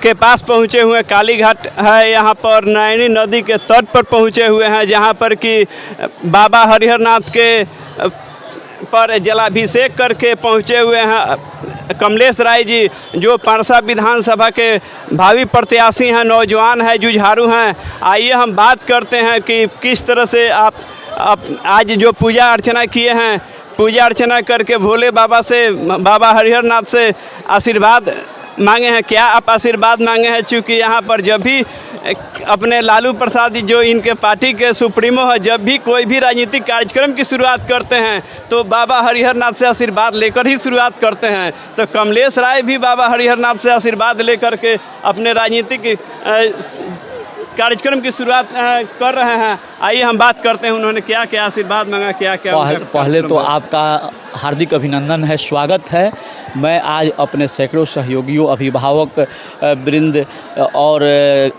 के पास पहुँचे हुए हैं। कालीघाट है यहाँ पर, नैनी नदी के तट पर पहुँचे हुए हैं, जहाँ पर कि बाबा हरिहर नाथ के पर जलाभिषेक करके पहुँचे हुए हैं कमलेश राय जी, जो परसा विधानसभा के भावी प्रत्याशी हैं, नौजवान हैं, जुझारू हैं। आइए हम बात करते हैं कि किस तरह से आप आज जो पूजा अर्चना किए हैं, पूजा अर्चना करके भोले बाबा से, बाबा हरिहर नाथ से आशीर्वाद मांगे हैं। क्या आप आशीर्वाद मांगे हैं? चूँकि यहाँ पर जब भी अपने लालू प्रसाद जी, जो इनके पार्टी के सुप्रीमो है, जब भी कोई भी राजनीतिक कार्यक्रम की शुरुआत करते हैं तो बाबा हरिहर नाथ से आशीर्वाद लेकर ही शुरुआत करते हैं। तो कमलेश राय भी बाबा हरिहर नाथ से आशीर्वाद लेकर के अपने राजनीतिक कार्यक्रम की शुरुआत कर रहे हैं। आइए हम बात करते हैं उन्होंने क्या क्या आशीर्वाद मांगा, क्या क्या। पहले तो आपका हार्दिक अभिनंदन है, स्वागत है। मैं आज अपने सैकड़ों सहयोगियों, अभिभावक वृंद और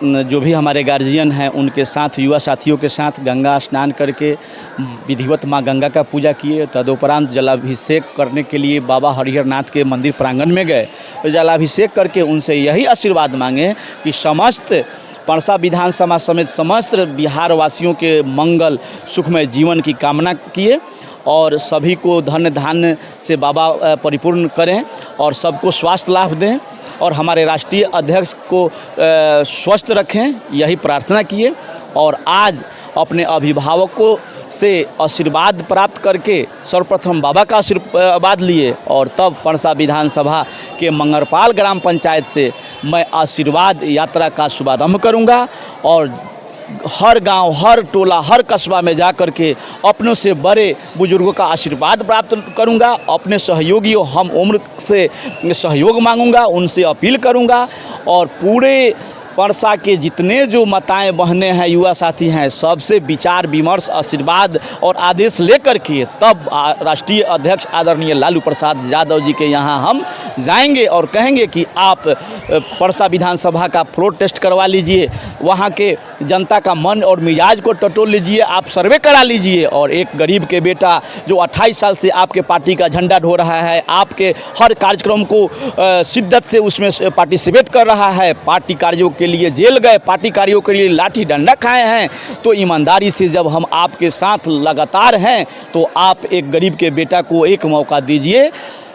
जो भी हमारे गार्जियन हैं उनके साथ, युवा साथियों के साथ गंगा स्नान करके विधिवत माँ गंगा का पूजा किए। तदुपरांत जलाभिषेक करने के लिए बाबा हरिहर नाथ के मंदिर प्रांगण में गए। तो जलाभिषेक करके उनसे यही आशीर्वाद मांगे कि समस्त परसा विधानसभा समेत समस्त बिहार वासियों के मंगल सुखमय जीवन की कामना किए और सभी को धन धान्य से बाबा परिपूर्ण करें और सबको स्वास्थ्य लाभ दें और हमारे राष्ट्रीय अध्यक्ष को स्वस्थ रखें, यही प्रार्थना किए। और आज अपने अभिभावकों से आशीर्वाद प्राप्त करके सर्वप्रथम बाबा का आशीर्वाद लिए और तब परसा विधानसभा के मंगरपाल ग्राम पंचायत से मैं आशीर्वाद यात्रा का शुभारंभ करूंगा और हर गांव, हर टोला, हर कस्बा में जा कर के अपनों से बड़े बुजुर्गों का आशीर्वाद प्राप्त करूंगा। अपने सहयोगियों, हम उम्र से सहयोग मांगूंगा, उनसे अपील करूंगा और पूरे परसा के जितने जो माताएं बहनें हैं, युवा साथी हैं, सबसे विचार विमर्श, आशीर्वाद और आदेश लेकर के तब राष्ट्रीय अध्यक्ष आदरणीय लालू प्रसाद यादव जी के यहाँ हम जाएंगे और कहेंगे कि आप परसा विधानसभा का फ्लोर टेस्ट करवा लीजिए, वहाँ के जनता का मन और मिजाज को टटोल लीजिए, आप सर्वे करा लीजिए और एक गरीब के बेटा जो 28 साल से आपके पार्टी का झंडा ढो रहा है, आपके हर कार्यक्रम को शिद्दत से उसमें पार्टिसिपेट कर रहा है, पार्टी कार्यों के लिए जेल गए, पार्टी कार्यों के लिए लाठी डंडा खाए हैं, तो ईमानदारी से जब हम आपके साथ लगातार हैं तो आप एक गरीब के बेटा को एक मौका दीजिए।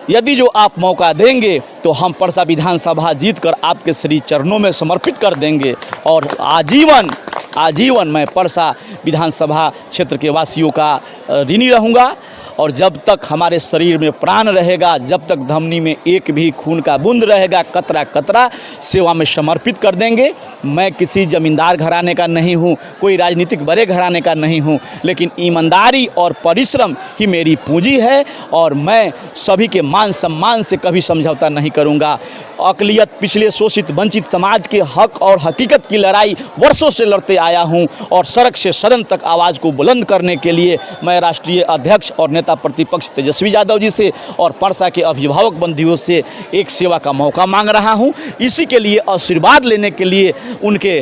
यदि जो आप मौका देंगे तो हम परसा विधानसभा जीतकर आपके श्री चरणों में समर्पित कर देंगे और आजीवन मैं परसा विधानसभा क्षेत्र के वासियों का ऋणी रहूँगा। और जब तक हमारे शरीर में प्राण रहेगा, जब तक धमनी में एक भी खून का बूंद रहेगा, कतरा कतरा सेवा में समर्पित कर देंगे। मैं किसी जमींदार घराने का नहीं हूँ, कोई राजनीतिक बड़े घराने का नहीं हूँ, लेकिन ईमानदारी और परिश्रम ही मेरी पूंजी है और मैं सभी के मान सम्मान से कभी समझौता नहीं करूँगा। अक़लियत, पिछले शोषित वंचित समाज के हक और हकीकत की लड़ाई वर्षों से लड़ते आया हूँ और सड़क से सदन तक आवाज़ को बुलंद करने के लिए मैं राष्ट्रीय अध्यक्ष और नेता प्रतिपक्ष तेजस्वी यादव जी से और परसा के अभिभावक बंधुओं से एक सेवा का मौका मांग रहा हूं। इसी के लिए आशीर्वाद लेने के लिए उनके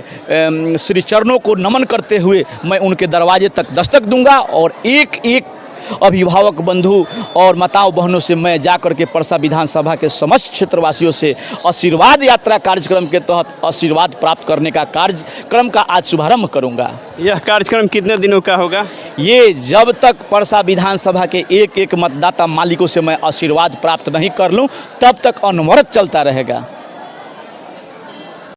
श्री चरणों को नमन करते हुए मैं उनके दरवाजे तक दस्तक दूंगा और एक एक अभिभावक बंधु और माताओं बहनों से मैं जाकर के परसा विधानसभा के समस्त क्षेत्रवासियों से आशीर्वाद यात्रा कार्यक्रम के तहत आशीर्वाद प्राप्त करने का कार्यक्रम का आज शुभारंभ करूंगा। यह कार्यक्रम कितने दिनों का होगा? ये जब तक परसा विधानसभा के एक एक मतदाता मालिकों से मैं आशीर्वाद प्राप्त नहीं कर लूं तब तक अनवरत चलता रहेगा।